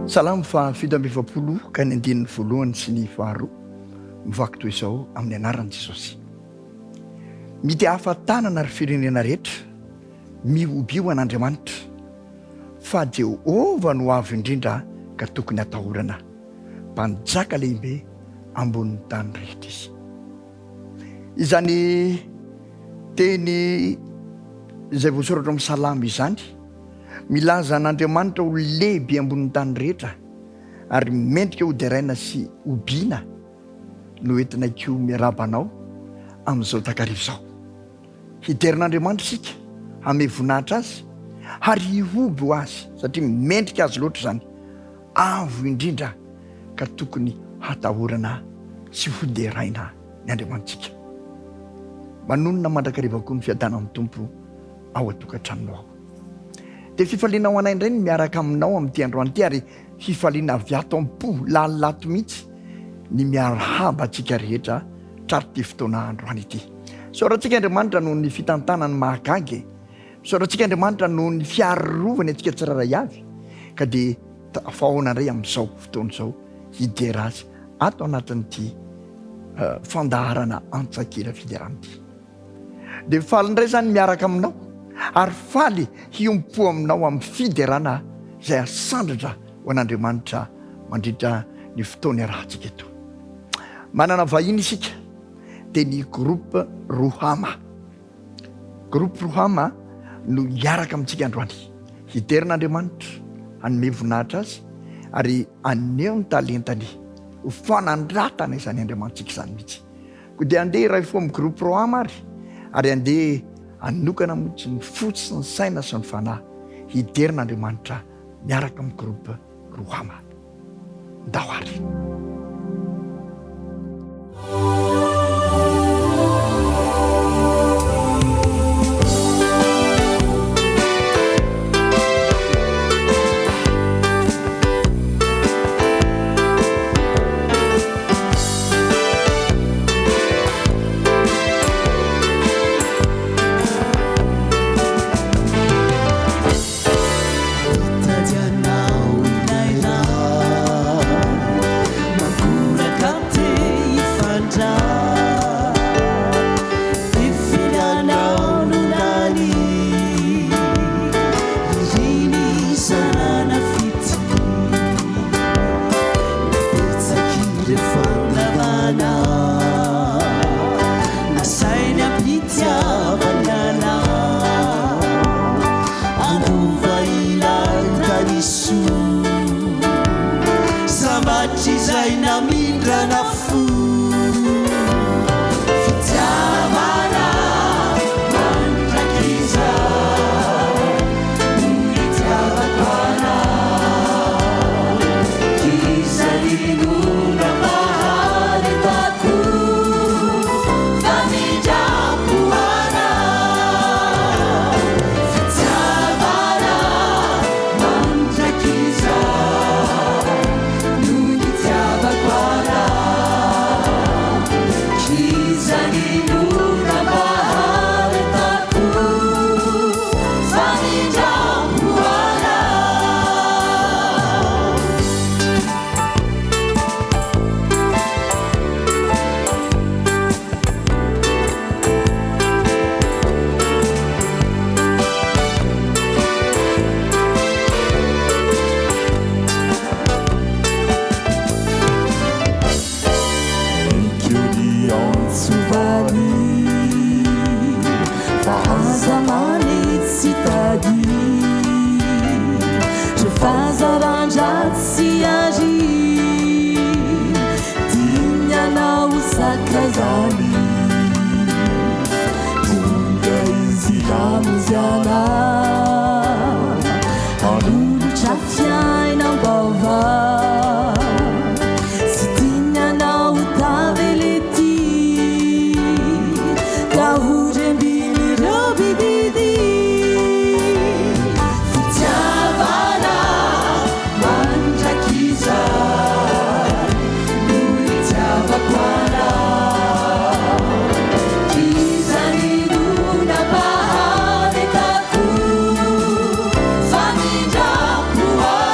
Salamo fa 720 ka ny andinin'ny voalohany sy ny faharoa mivaky toy izao amin'ny anaran'i Jesosy. Mity hahafantanana ary firenena rehetra miobio an'Andriamanitra fa Jehovah no avy indrindra ka tokony atahorana, mpanjaka lehibe ambonin'ny tany rehetra izy. Izany teny izay voasoratra amin'ny salamy izany milaza an'Andriamanitra ho lehibe ambonin'ny tany rehetra ary mendrika hoderaina sy obiana no entina ko miarabanao amin'izao takarivo izao. Hiderin'Andriamanitra isika hame voninahitra azy ary hioby ho azy satria mendrika azy loatra izany, avo indrindra ka tokony hatahorana sy hoderaina ny Andriamanitsika. Manonona mandrakariva koa ny fiadana amin'ny Tompo ao atokantrano ao. Dia fifaliana ho anay indray ny miaraka aminao amin'ity androany ity, ary fifaliana avy ato am-po lalato mihitsy ny miarahaba antsika rehetra traty fotoana androany ity. Sorantsika Andriamanitra noho ny fitantanany mahagagy, sorantsika Andriamanitra noho ny fiarovany antsika tsiraray avy, ka dia fahoana indray amin'izao fotoana izao hidera azy ato anatin'ity fandaharana Antsa-kira fideranity. Dia faly indray zany miaraka aminao ary faly hiompo aminao amin'ny fiderana izay asandratra ho an'Andriamanitra mandritra ny fotoana arahantsika eto. Manana vahiny isika dia ny groupe ROHAMA. Groupe ROHAMA no hiaraka amintsika androany, hiderin'Andriamanitra hanome voninahitra azy ary aneho ny talentany ho fanandratana izany Andriamanitsika izany mihitsy. Koa dia andeha iray foa amin'ny groupe ROHAMA ary andeha anokana motsy ny fotsy sy ny saina sy ny fanahy hiderin'Andriamanitra miaraka amin'ny groupe ROHAMA. Ndao ary. Bahari taku, famija puan.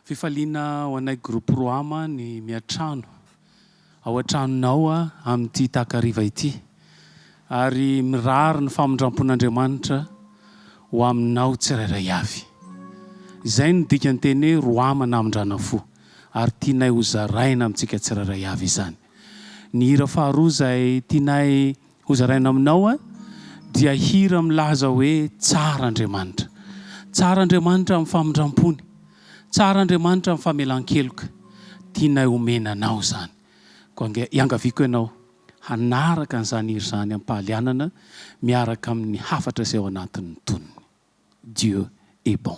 Fifaliana ho anay groupe ROHAMA ny miatrano ao an-tranonao amin'ity takariva ity, ary mirary ny famondrampon'Andriamanitra ho aminao tsirairay avy. Izay no dikany teny hoe ROHAMA namondrana fo, ary tianay ho zaraina amintsika tsirairay avy izany. Ny hira faharoa izay tianay ho zaraina aminao dia hira milaza hoe tsara Andriamanitra. Tsara Andriamanitra amin'ny famondrampony, tsara Andriamanitra amin'ny famelan-keloka. Tianay omena anao zany. Koa iangaviako ianao hanaraka an'izany hira zany am-pahalianana miaraka amin'ny hafatra izay ao anatin'ny tonony. Dieu est bon.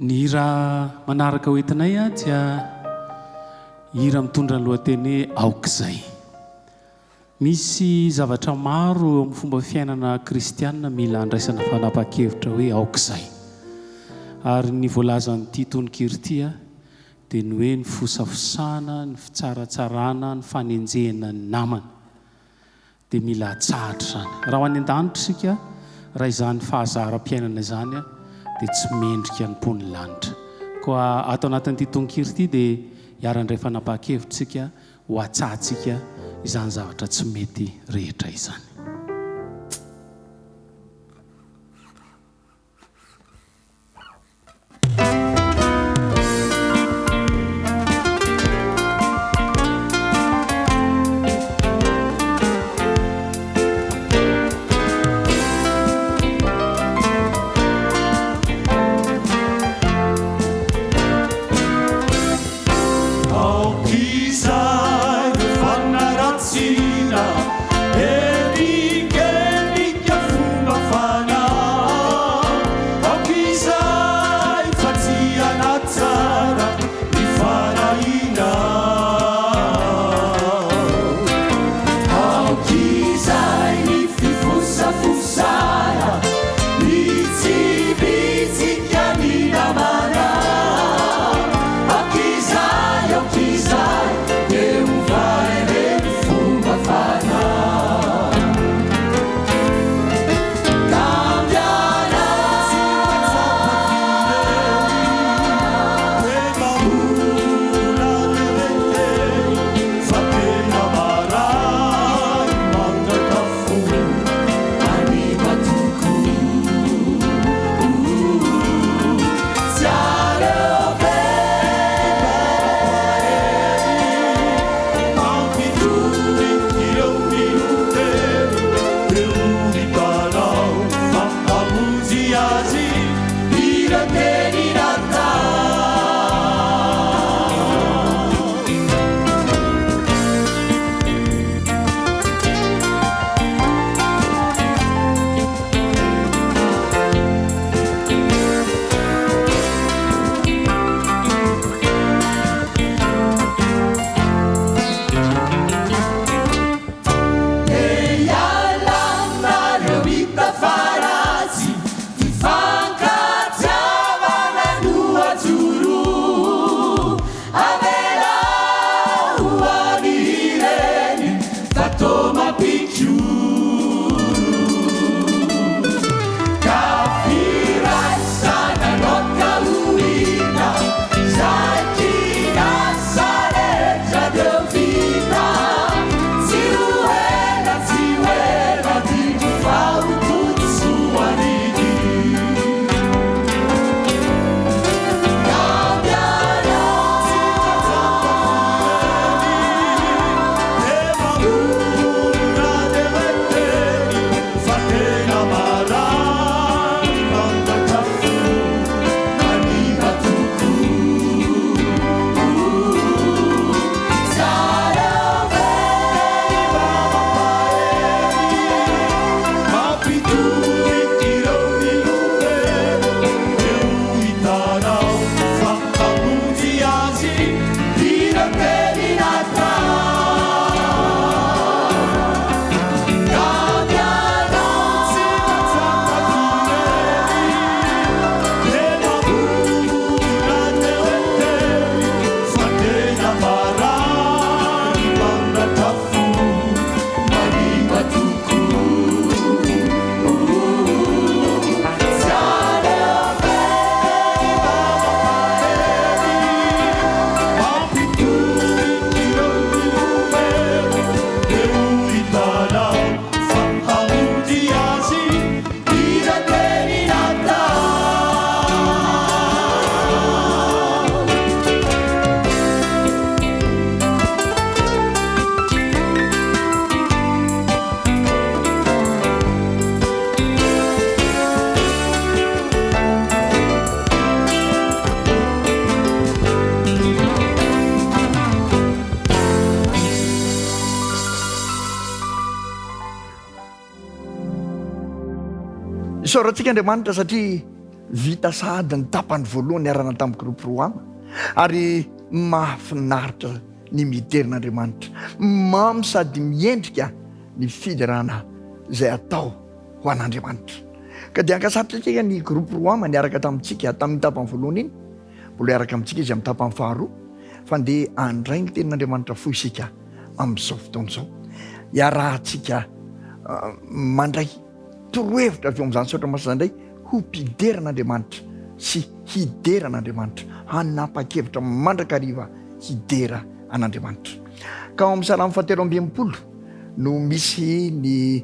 Ny hira manaraka hoentinay dia hira mitondra ny lohateny hoe aok'izay. Misy zavatra maro eo amin'ny fomba fiainana kristianina mila andraisana fanapa-kevitra hoe aok'izay. Ary ny voalazan'ity tononkira ity dia ny hoe ny fosafosana, ny fitsaratsarana, ny fanenjehana ny namana dia mila tsahatra zany. Raha ho any an-danitra isika, raha izany fahazaram-piainana izany dia tsy mendrika ny pony lanitra. Koa ato anatin'ity tononkira ity dia hiara-ndray fanapa-kevitra isika ho atsahantsika izany zavatra tsy mety rehetra izany. Isaorantsika Andriamanitra satria vita sahady ny tapany voalohany arana tamin'ny groupe ROHAMA ary mahafinaritra ny miterin'Andriamanitra, mamy sady miendrika ny fiderana izay atao ho an'Andriamanitra. Ka dia ankasatrisika ny groupe ROHAMA niaraka tamintsika tamin'ny tapany voalohany iny, mbola iaraka amintsika izy amin'ny tapany faharoa, fa ndeha andray ny tenin'Andriamanitra fo isika amin'izao fotoana izao. Iarahantsika mandray torohevitra avy amin'izany saotra masina indray ho mpideran'Andriamanitra sy hideran'Andriamanitra, hanapa-kevitra mandrakariva hidera an'Andriamanitra. Ka ao amin'ny Salamo 7:20 no misy ny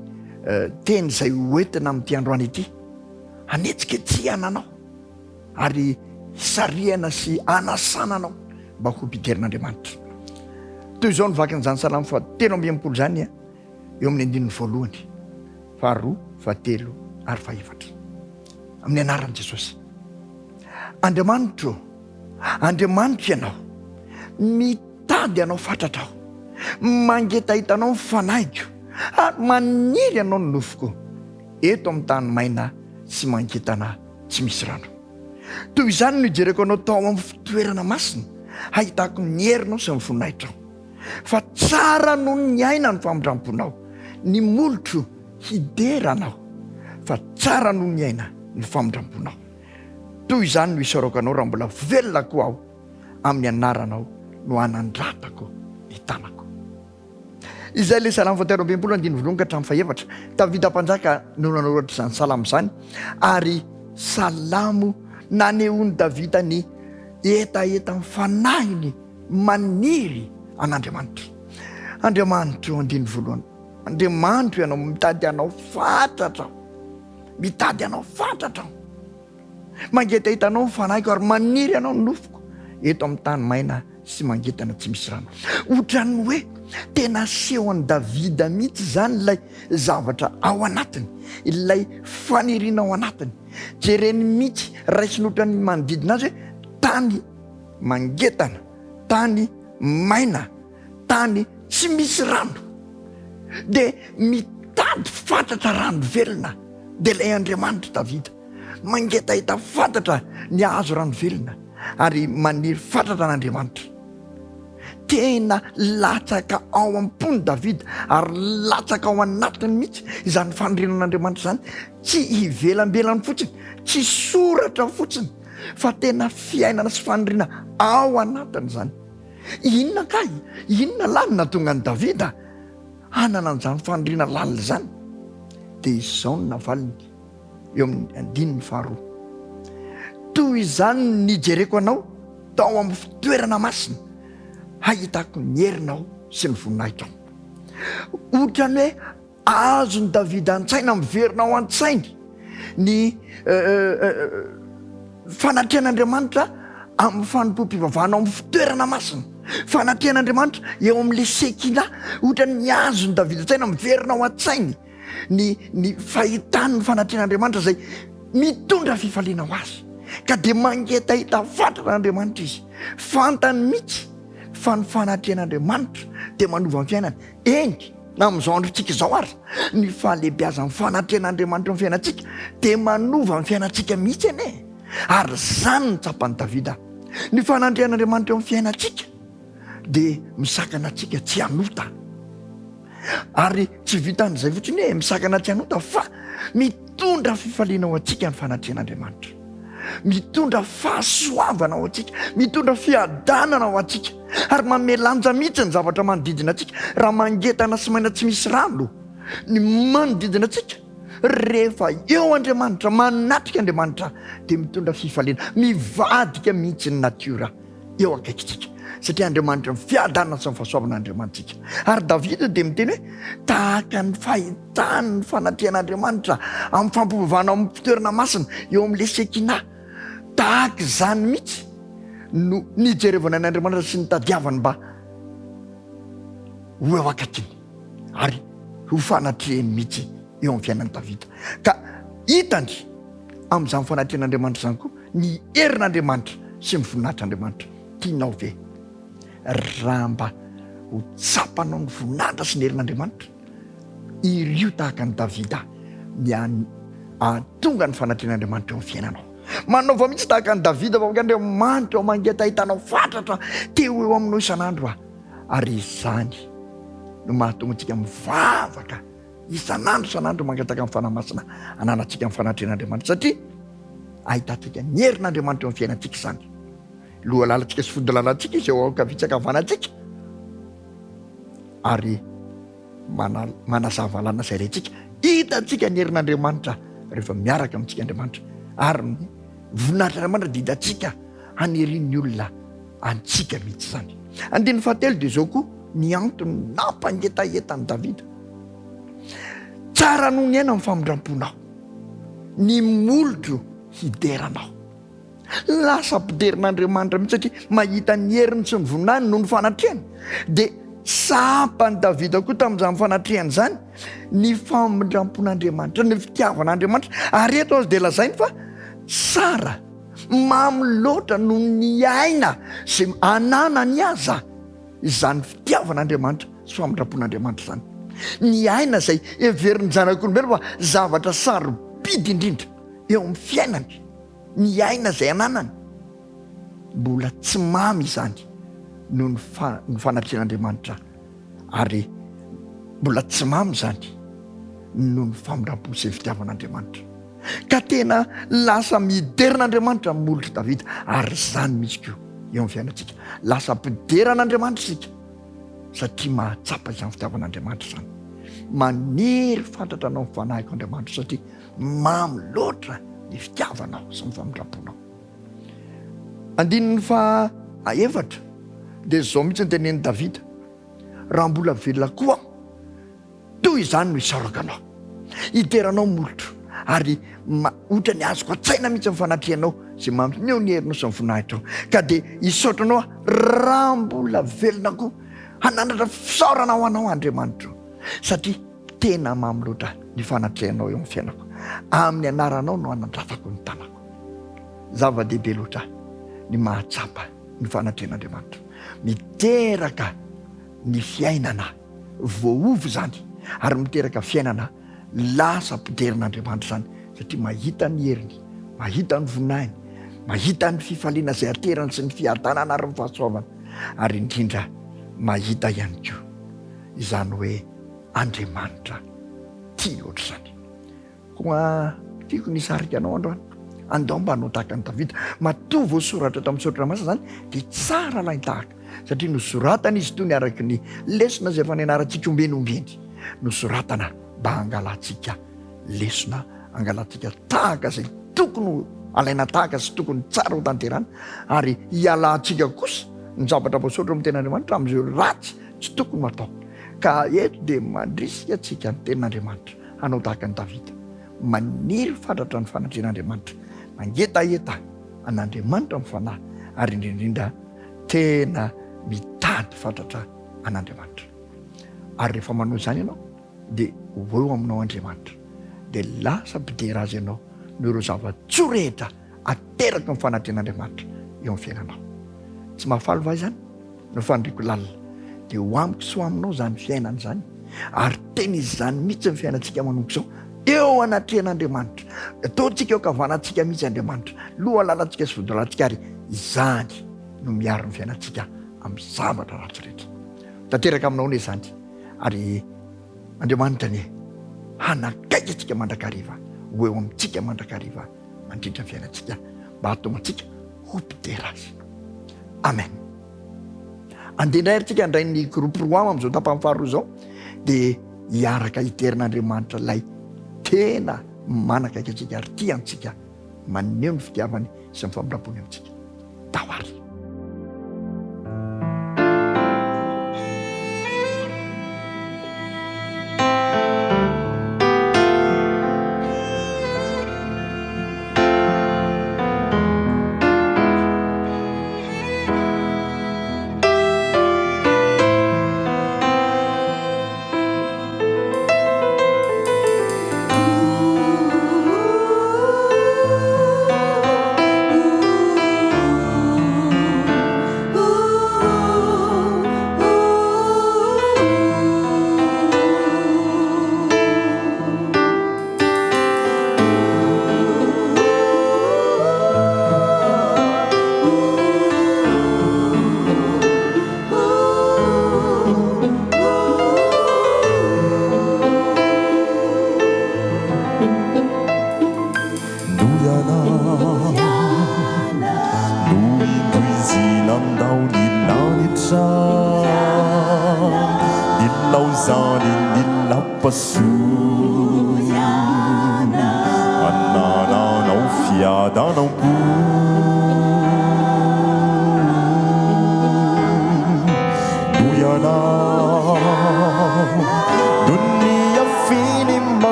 teny izay hoentina amin'ity androany ity: hanetsiketsihana anao ary hisariana sy hanasananao mba ho mpideran'Andriamanitra. Toy izao ny vakin'izany Salamo 7:20 zany eo amin'ny 1:2, 2, 3 ary 4. Amin'ny anaran'i Jesosy. Andriamanitra, Andriamanitra ianao, mitady anao fatratra aho, mangeta hitanao ny fanaiko ary maniry anao ny nofoko eto amin'ny tany maina sy mangetana tsy misy rano. Toy izany no ijereko anao tao amin'ny fitoerana masina, hahitako ny herinao sy ny voninahitranao. Fa tsara noho ny aina ny famindramponao, ny molotro hideranao, fa tsara noho ny aina ny famindramponao. Toy izany no isaorako anao raha mbola velona koa aho, amin'ny anaranao no hanandratako ny tanako. Izay le Salamo 7:20 ka hatramin'ny 4. Davida mpanjaka no nanoratra izany salamo izany, ary salamo nanehoany Davida ny etaeta mifanahiny maniry an'Andriamanitra. Andriamanitra eo 1:1, Andriamanitra ianao, mitady anao fatratra, mitady anao fatratra, mangeta hitanao ny fanahiko ary maniry anao ny nofoko eto amin'ny tany maina sy mangetana tsy misy rano. Ohatran'ny hoe tena sehon'i Davida mihitsy zany ilay zavatra ao anatiny, ilay faniriana ao anatiny. Jereny mihitsy raisinotrany manodidina azy hoe tany mangetana, tany maina, tany tsy misy rano, dia mitady fatratra rano velona. Dia ilay Andriamanitra Davida mangeta hita fantatra ny azo rano velona ary maniry fatratra an'Andriamanitra. Tena latsaka ao am-pony Davida ary latsaka ao anatiny mihitsy izany fanorenan'Andriamanitra izany. Tsy hivelambelany fotsiny, tsy soratra fotsiny, fa tena fiainana sy fanoriana ao anatiny izany. Inona kay? Inona lany natonga ny Davida hanana an'izany faniriana lalina zany dia izao no navaliny eo amin'ny 15 toy izany nijereko anao tao amin'ny fitoerana masina hahitako ny herinao sy ny voninahitao ohatrany hoe azony Davida an-tsaina miverina ao an-tsainy ny fanatrehan'Andriamanitra amin'ny fanompoam-pivavahana ao amin'ny fitoerana masina fanatrehan'Andriamanitra eo amin'le sekina ohatrany ny azony Davida an-tsaina miverina ao an-tsainy ny fahitany ny fanatrehan'Andriamanitra zay mitondra fifaliana ho azy ka dia mangetahita fantatra n'Andriamanitra izy fantany mihitsy fa ny fanatrehan'Andriamanitra dia manova ny fiainany eny na amin'izao androntsika izao ary ny fahalehibiazan'ny fanatrehan'Andriamanitra amin'ny fiainantsika dia manova ny fiainantsika mihitsy ene ary zany ny tsapan'i Davida ny fanatrehan'Andriamanitra eo amin'ny fiainantsika dia misakana antsika tsy hanota ary tsy vitan'izay fotsiny hoe misakana tsy hanota fa mitondra fifaliana ao antsika ny fanatrehan'Andriamanitra mitondra fahasoavana ao antsika mitondra fiadanana ao antsika ary mamelanja mihitsy ny zavatra manodidina antsika raha mangetana sy maina tsy misy rano ny manodidina antsika rehefa eo Andriamanitra manatrika Andriamanitra dia mitondra fifaliana mivadika mihitsy ny natiora eo akaikitsika satria Andriamanitra fiadanana sy ny fahasoavan'Andriamanitsika ary Davida dia miteny hoe tahaka ny fahitany ny fanatrehan'Andriamanitra amin'ny fampovavana amin'ny fitoerana masina eo amin'le sekina tahaka izany mihitsy no nijerevana an'Andriamanitra sy ny tadiavany mba ho eo akaikiny ary ho fanatrehany mihitsy eo amin'ny fiainan'i Davida ka hitany amin'izany fanatrehan'Andriamanitra izany koa ny herin'Andriamanitra sy ny voninahitr'Andriamanitra tianao ve raha mba ho tsapanao ny voninahitra sy ny herin'Andriamanitra irio tahaka ny Davida ahatonga ny fanatrehan'Andriamanitra eo amin'ny fiainanao manaova mihitsy tahaka ny Davida fa Andriamanitra ao mangetahitanao fatratra teo eo aminao isan'andro ary izany no mahatonga antsika mivavaka isan'andro mangataka amin'ny fanamasina ananantsika amin'ny fanatrehan'Andriamanitra satria ahitantsika ny herin'Andriamanitra eo amin'ny fiainantsika izany loha lalantsika sy fody lalantsika izy eo ankavitsaka havanantsika ary manazava lalana izay rehetrika hitantsika ny herin'Andriamanitra rehefa miaraka amintsika Andriamanitra ary ny voninahitr'Andriamanitra dia hitantsika hanerin'ny olona antsika mihitsy izany 7 dia izao koa ny antony nampangetahetany Davida tsara noho ny aina amin'ny famindram-ponao ny molotro hideranao lasa ampiderin'Andriamanitra mihitsy satria mahita ny heriny sy ny voninahiny noho ny fanatrehany dia sapany Davida koa tamin'izany fanatrehany izany ny famindram-pon'Andriamanitra ny fitiavan'Andriamanitra ary eto azy dia lazainy fa tsara mamy loatra noho ny aina sy ananany aza izany fitiavan'Andriamanitra sy famindram-pon'Andriamanitra izany ny aina izay everiny zanak'olombelona fa zavatra sarobidy indrindra eo amin'ny fiainany ny aina izay ananany mbola tsy mamy izany no ny fanatrehan'Andriamanitra ary mbola tsy mamy izany no ny famindram-po sy fitiavan'Andriamanitra ka tena lasa miderin'Andriamanitra molotro Davida ary izany misy koa eo amin'ny fiainantsika lasa ampideran'Andriamanitra isika satria mahatsapa izany fitiavan'Andriamanitra izany maniry fantatra anao mifanahiko Andriamanitra satria mamy loatra ny fitiavanao sy ny famindram-ponao 9 dia zao mihitsy ny tenen'i Davida raha mbola velona koa toy izany no isaraka anao hideranao molotro ary ohatra ny azoko an-tsaina mihitsy ny fanatrehanao zay mampineo ny herinao sy ny voninahitro ka dia isaotranao raha mbola velona koa hanandratra fisaorana ho anao Andriamanitra satria tena mamy loatra ny fanatrehanao eo amin'ny fiainako amin'ny anaranao no hanandratako ny tanako zava-dehibe loatra ny mahatsapa ny fanatrehan'Andriamanitra miteraka ny fiainana voaovy izany ary miteraka fiainana lasa ampiderin'Andriamanitra izany satria mahita ny heriny mahita ny voninahiny mahita ny fifaliana izay aterany sy ny fiadanana ary ny fahasoavana ary indrindra mahita ihany koa izany hoe Andriamanitra tia loatra izany koa tiako nisarika anao androany andao mba hanao tahaka ny Davida matoa voasoratra tamin'ny soratra masina izany dia tsara lahy tahaka satria nosoratana izy tony araky ny lesona zay efa nianarantsika ombeny nosoratana mba hangalantsika lesona hangalantsika tahaka zay tokony alaina tahaka sy tokony tsara ho tanterana ary hialantsika kosa ny zavatra voasoratra amin'ny tenin'Andriamanitra amin'izay ratsy tsy tokony ho atao. Ka eto dia mandrisika atsika ny tenin'Andriamanitra hanao tahaka ny Davida, maniry fatratra ny fanatrehan'Andriamanitra, mangetaeta an'Andriamanitra amin'ny fanahy ary indrindrindra tena mitady fatratra an'Andriamanitra. Ary rehefa manao izany ianao dia hoeo aminao Andriamanitra, dia lasa mpidera azy ianao no ireo zava-tsoa rehetra ateraka ny fanatrehan'Andriamanitra eo amin'ny fiainanao. Tsy mahafaly va izany no fandriako lalina dia ho amiko sy ho aminao zany fiainana zany, ary tena izany mihitsy ny fiainantsika manompo izao eo anatrehan'Andriamanitra. Ataontsika eo kavanantsika mihitsy Andriamanitra, loha lalantsika sy vodolantsika, ary izany no miaro ny fiainantsika amin'ny zavatra ratsy rehetra. Tanteraka aminao ne izany, ary Andriamanitra ne hanakaiky atsika mandrakariva, ho eo amintsika mandrakariva mandritra ny fiainantsika mba hatomantsika ho mpidera azy. Amen. Andendray atsika andray ny groupe ROHAMA amin'izao tapany faharoa izao dia hiaraka hiterin'Andriamanitra ilay tena manakaiky atsika ary tiantsika maneho ny fitiavany sy ny famindrampony amintsika. Tawary.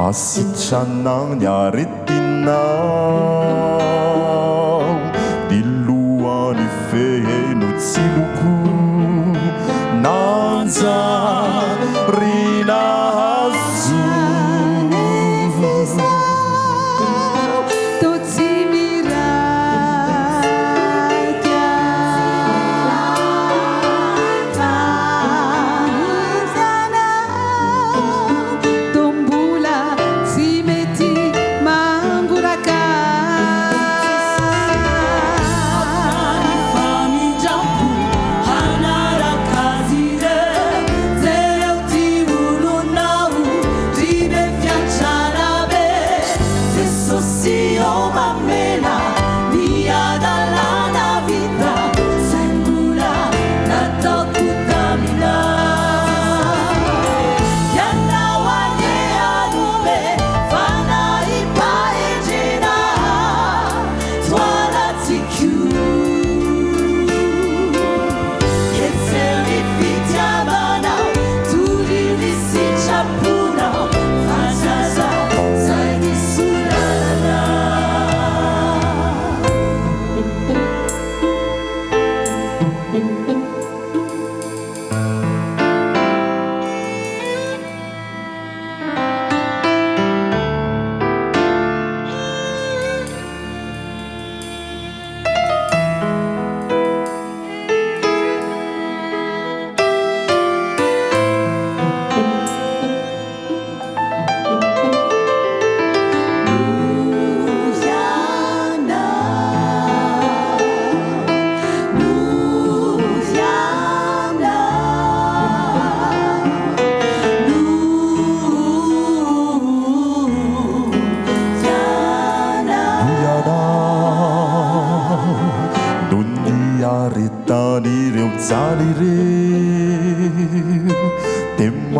Asitrana ny aretinao dilohan'ny feno tsiloko nanjarina azo to tsy miraika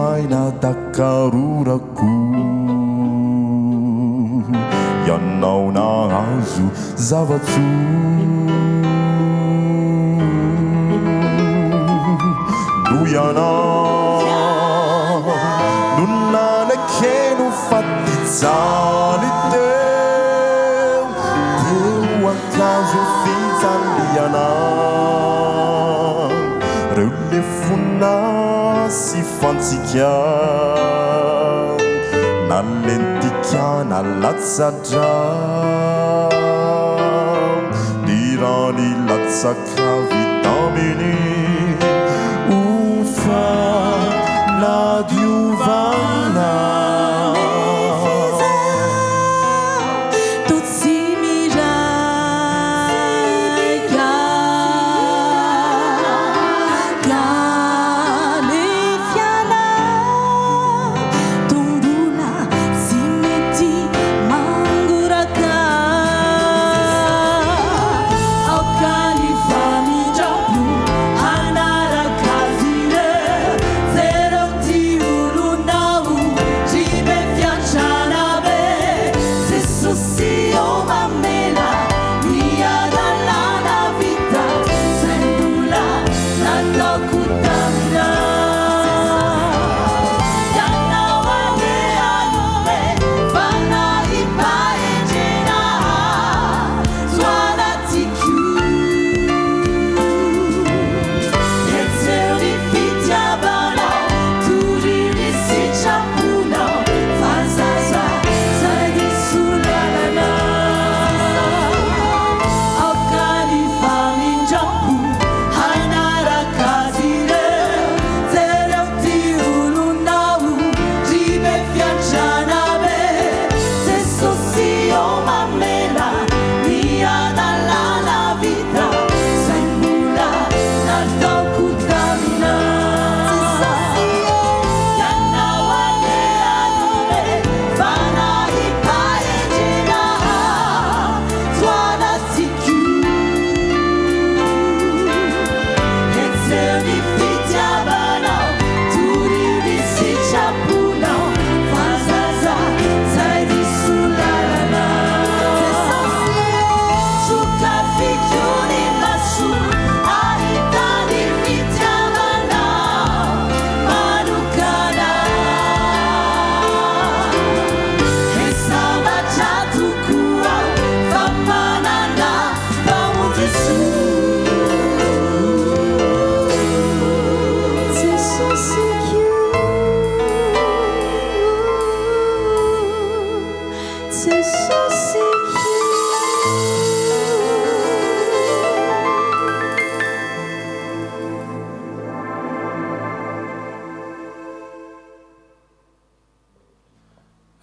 aina takarorako ianao nahazo zavatso noianao nonanakeno fatijaly teo teo akazo fijaliana reo le fona sy fantsika nalentika nalatsadra dirany latsaka vitaminy ufa nadiovana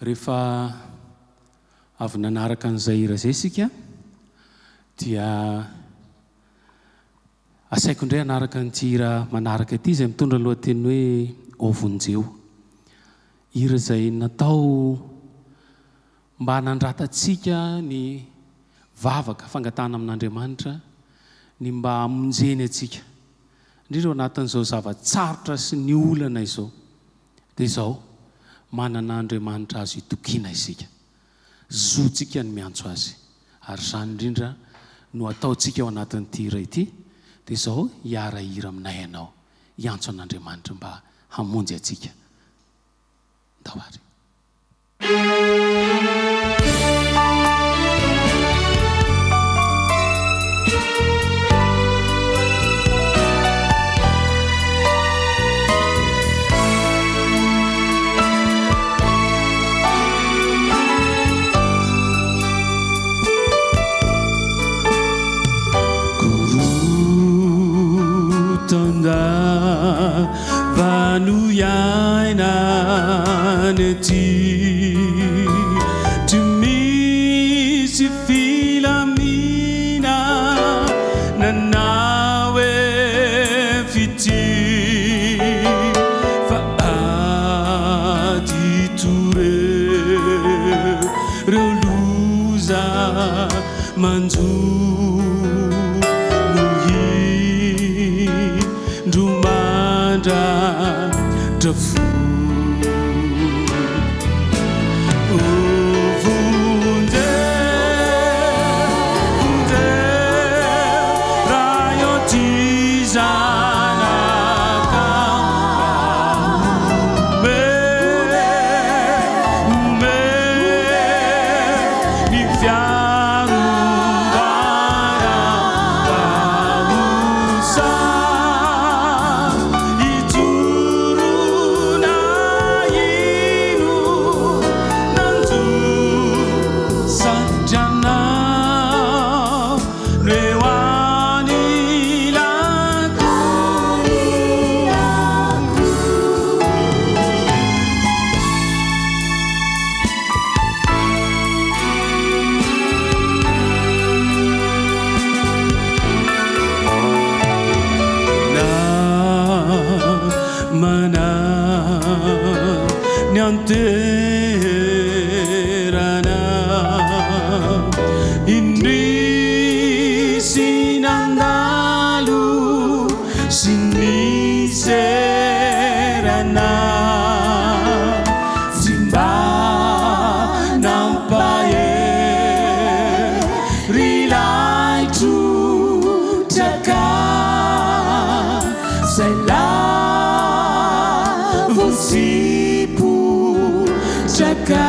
rehefa avy nanaraka an'izay hira zay isika dia asaiko indray anaraka nyity hira manaraka ity izay mitondra lohateny hoe ovonjeo. Hira izay natao mba hanandratatsika ny vavaka fangatana amin'Andriamanitra, ny mba hamonjeny atsika indrindra ao anatin'izao zavatsarotra sy ny olana izao. Dia izao manana Andriamanitra azo itokiana isika, zotsika ny miantso azy, ary izany indrindra no ataontsika ao anatin'ity hira ity. Dia izao hiara hira aminay ianao, hiantso an'Andriamanitra mba hamonjy atsika. Ndawary. Vanuyaina neti tumisi filamina nanawe fiti faati ture reoluza manzu Ndumanda Dafu anterana indri sinandalu siniserana zimba nampaye rilaitu taka sela vusipu taka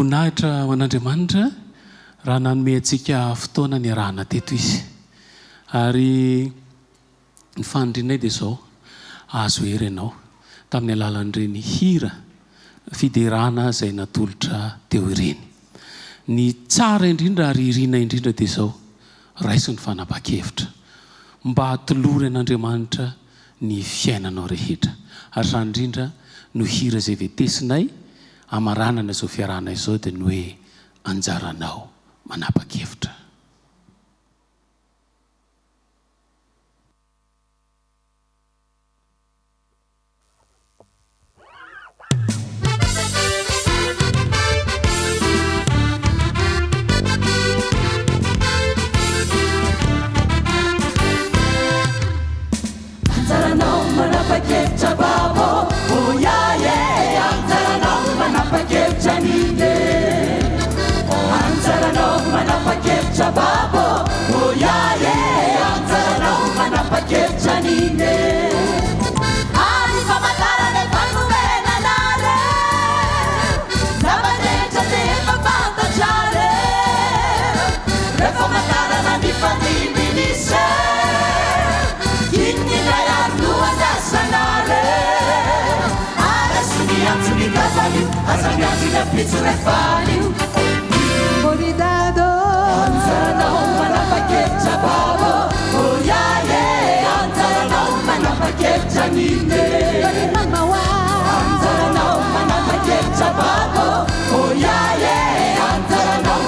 Voninahitra ho an'Andriamanitra raha nanome antsika fotoana ny arahana teto izy. Ary ny fanindrinay dia izao, azo hery ianao tamin'ny alalan'ireny hira fiderana izay natolotra teo ireny. Ny tsara indrindra ary irina indrindra dia izao, raiso ny fanapa-kevitra mba hatolory an'Andriamanitra ny fiainanao rehetra. Ary izany indrindra no hira izay vetesinay amaranana izao fiarahana izao dia ny hoe anjaranao manapa-kevitra. Anjaranao manapa-kevitra babo, oh yeah yeah. Anjaranao manapa-kevitra nine. Anjaranao manapa-kevitra babo, oh yeah yeah. Anjaranao manapa-kevitra nine. Ani famantarana fanomena nare, zava-detra defa fantatrare. Rehefa mantarana ny fandimbinise, inninay arno andasanare. Arasiny antsony gavalio, aza miantsony apitso rehefanio. Anjaranao manapa-kevitra babo, oh yeah yeah. Anjaranao manapa-kevitra nine. Anjaranao manapa-kevitra babo, oh yeah yeah. Anjaranao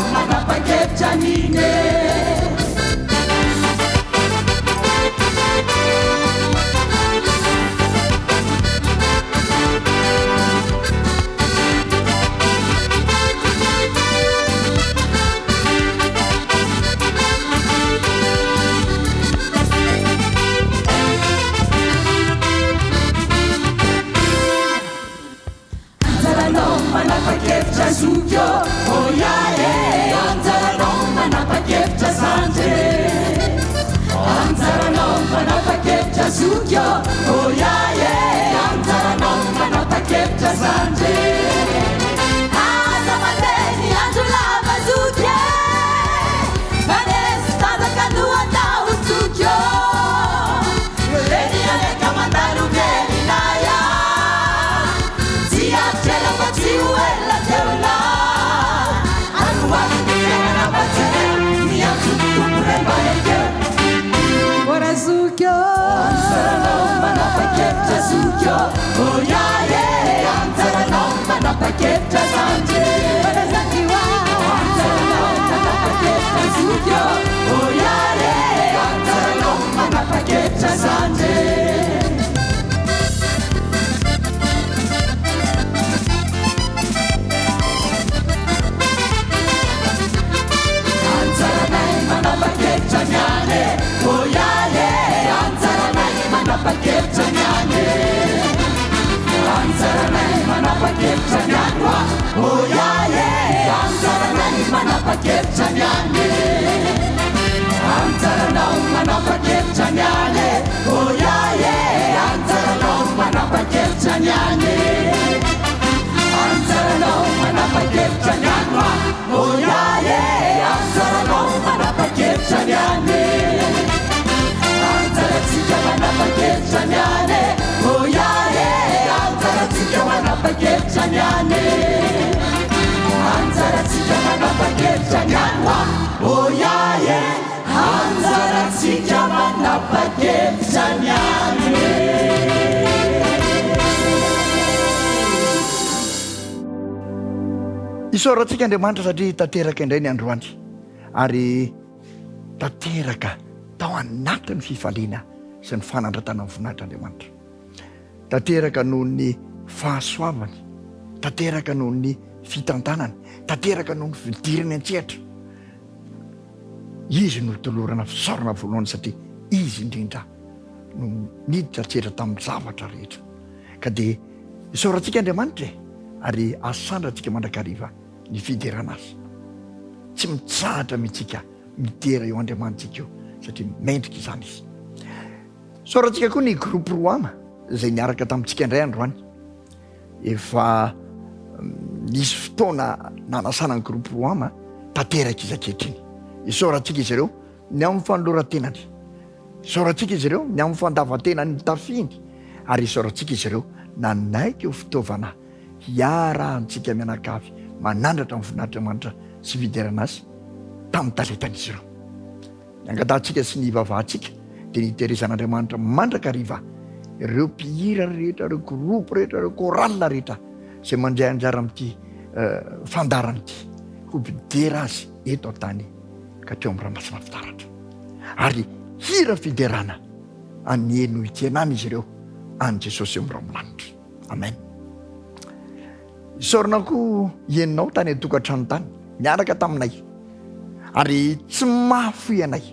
oyaye anjaranay manapa-kevitra ny ane anjaranao manapa-kevitra ny ane oyaye anjaranao manapa-kevitra ny ane anjaranao manapa-kevitra ny ane oyaye anjaranao manapa-kevitra ny ane anjaratsika manapa-kevitra ny ane oyaye anjaratsika manapa-kevitra ny ane anjaratsika manapa-kevitra ny ane oyaye anjaratsika manapa-kevitra ny ane. Isaorantsika Andriamanitra satria tanteraka indray ny androany ary tanteraka tao anatin'ny fifaliana sy ny fanandratana ny voninahitran'Andriamanitra. Tanteraka noho ny fahasoavany, tanteraka noho ny fitantanany, tanteraka noho ny fidirany an-tsehatra. Izy no tolorana fisaorana voalohany satria izy indrindra no niditra an-tsehatra tamin'ny zavatra rehetra. Ka dia isaorantsika Andriamanitra ary asandratsika mandrakariva ny fiderana azy. Tsy mitsahatra mihitsika midera eo Andriamanitsika eo satria mendrika izany izy. Isaorantsika koa ny groupe ROHAMA izay niaraka tamintsika indray androany. Efa nisy fotoana nanasana ny groupe ROHAMA tanteraka izy ankehitriny. Isaorantsika izy ireo ny amin'ny fanoloran-tenany, isaorantsika izy ireo ny amin'ny fandavan-tenany tafiny, ary isaorantsika izy ireo nanaiky eo fitaovana hiarahantsika mianakavy manandratra amin'ny voninahitran'Andriamanitra sy fiderana azy tamin'ny talentan'izy ireo. Ny angatantsika sy ny vavahantsika dia nitehirizan'Andriamanitra mandrakariva ireo mpihira rehetra, ireo groupe rehetra, ireo chorale rehetra izay mandray anjara amin'ity fandarana ity ho bidera azy eto an-tany ka teo amin'ny ranomasina fitaratra. Ary hira fiderana anyeno itianana izy ireo any Jesosy eo amin'ny ramolanitra. Amen. Isaorana koa henonao tany an-tokantrano tany miaraka taminay ary tsy mahafoy anay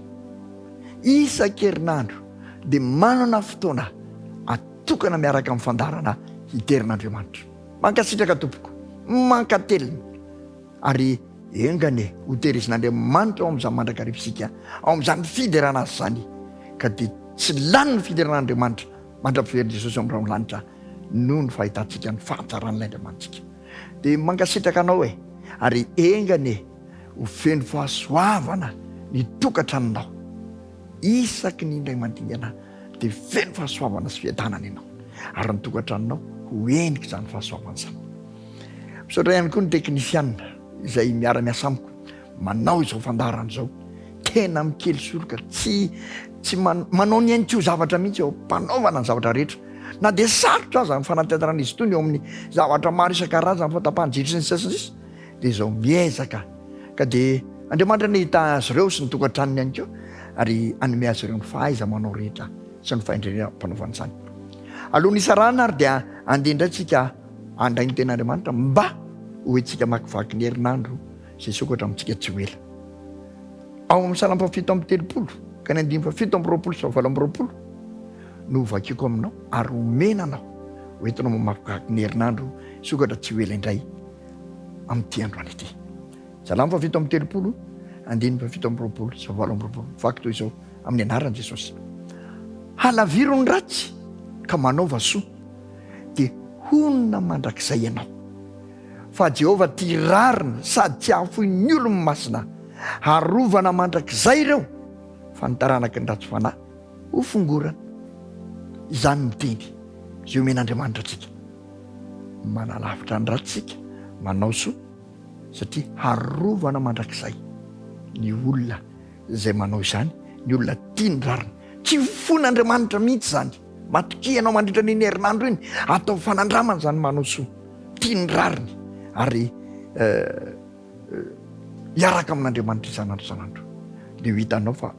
isan-kerinandro dia manana fotoana atokana miaraka amin'ny fandarana hiterin'Andriamanitra. Mankasitraka tompoko, mankatelina ary engane ho tehirizan'Andriamanitra ao amin'izany mandrakarivisika ao amin'izany fiderana azy zany ka dia tsy lany ny fideran'Andriamanitra mandra-piveriny Jesosy amin'ny ramolanitra noho ny fahitantsika ny fahatsaran'Andriamanitsika. Dia mankasitraka anao ary engane ho feno fahasoavana ny tokantranonao isaky ny indray mandingana dia feno fahasoavana sy fiadanana ianao ary ny tokantranonao ho endrika izany fahasoavana izany. Misaotra ihany koa ny teknisianina izay miara-miasa amiko manao izao fandarana izao, tena mikely soroka, tsy manao ny haintsio zavatra mihitsy eo mpanaovana ny zavatra rehetra, na dia sarotra aza ny fanateteran'izy itony eo amin'ny zavatra maro isan-karazany fatapahan-jiro sy ny sisa sy dia izao miezaka. Ka dia Andriamanitra nahita azy ireo sy ny tokantranony ihany koa ary anome azy ireo ny fahaiza manao rehetra sy ny fahendrena-panaovana izany. Alohan'ny isarana ary dia andeha indray tsika andray ny ten'Andriamanitra mba hoentsika makivaky ny herinandro izay sokatra amintsika tsy ho ela. Ao amin'ny Salama 7:30 ka ny 7:20 sy 8:20 no vakiako aminao ary omenanao hoentinao mamakivaky ny herinandro sokatra tsy ho ela indray amin'ity androany ity. Salama 7:30, 7:20 sy 8:20 vaky toy izao amin'ny anaran'i Jesosy. Halaviro ny ratsy ka manaova soa dia honona mandrakizay ianao. Fa Jehovah tia rarina sady tsy ahafoy ny olona masina, harovana mandrakizay ireo fa ny taranaky ny ratsy fanahy ho fongorana. Izany miteny izay omen'Andriamanitra antsika, manalavitra ny ratsika, manao soa satria harovana mandrakizay ny olona izay manao izany, ny olona tia ny rarina. Tsy fon'Andriamanitra mihitsy izany, matokianao mandritra n'iny herinandro iny atao fanandramana izany manao soa, tia ny rariny ary hiaraka amin'Andriamanitra isan'andro isan'andro dia ho hitanao fa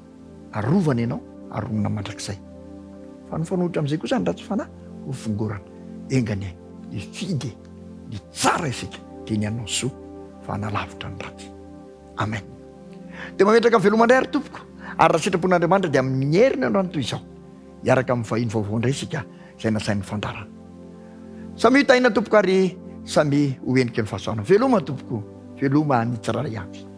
arovana ianao, arovana mandrakizay. Fa ny fanohitra amin'izay kosa ny ratsy fanahy ho fongorana. Engany ny fidy ny tsara isika dia ny anao soa fa hanalavitra ny ratsy. Amen. Dia mametraka velomandray ary tompoko ary raha sitrapon'Andriamanitra dia amin'ny heriny androany toy izao hiaraka amin'ny vahiny vaovao indray isika izay nasain'ny fandarana. Samy hitahina tompoko ary samy ho endrika ny fahasoana veloma tompoko veloma ny tsiraray avy